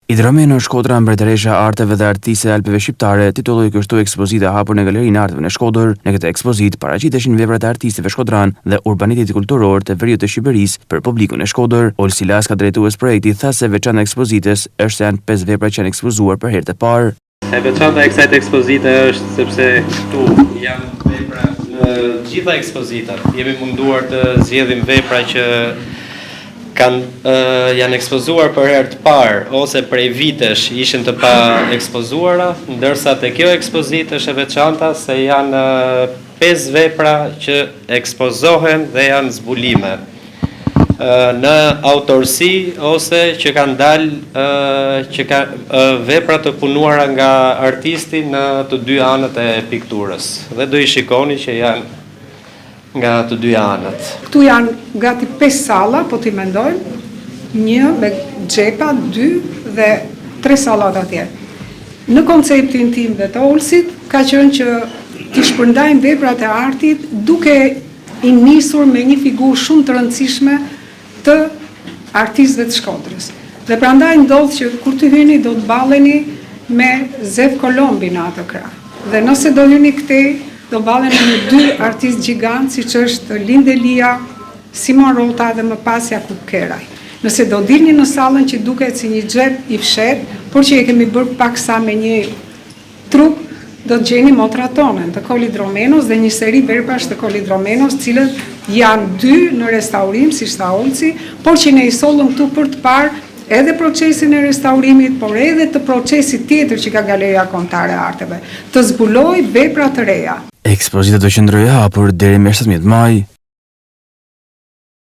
Idromi në Shkodra, mbretëresha e arteve dhe artiste e Alpeve shqiptare titulloi kështu ekspozita hapur në Galerinë e Arteve në Shkodër. Në këtë ekspozitë paraqiteshin veprat e artisteve shkodran dhe urbaniteti kulturor të veriut të Shqipërisë për publikun e Shkodër. Olsi Laska, drejtues projekti, tha se veçanta e ekspozitës është se janë 5 vepra që janë ekspozuar për herë të parë. E veçanta e kësaj ekspozite është sepse këtu janë vepra në gjitha ekspozitat. Jemi munduar të zgjedhim vepra që janë ekspozuar për herë të parë ose prej vitesh ishin të pa ekspozuara, ndërsa te kjo ekspozitë është e veçanta se janë 5 vepra që ekspozohen dhe janë zbulime në autorsi ose që kanë dalë vepra të punuara nga artisti në të dy anët e pikturës. Dhe do i shikoni që janë nga të dy anët. Këtu janë gati 5 salla, po t'i mendojmë, 1 me xhepa, 2 dhe 3 sallat atje. Në konceptin tim dhe të Olsit, ka qenë që t'i shpërndajmë veprat e artit duke i nisur me një figurë shumë të rëndësishme të artistëve të Shkodrës. Dhe prandaj ndodh që kur të hyni do të balleni me Zev Kolombi në atë krah. Dhe nëse do hyni këtej, do balleni me 2 artistë gjigant, siç është Lindelia, Simon Rota dhe më pas Jakub Keraj. Nëse do dilni në sallën që duket si një xhep i fshet, por që e kemi bërë paksa me një trup, do të gjeni motrat tonë të Kolidromenos dhe një seri veprash të Kolidromenos, cilët janë 2 në restaurim, si tha Olsi, por që ne i sollëm këtu për të parë edhe procesin e restaurimit, por edhe të procesit tjetër që ka Galeria Kombëtare e Arteve, të zbuloj vepra të reja. Ekspozita do qëndrojë hapur deri më 17 maj.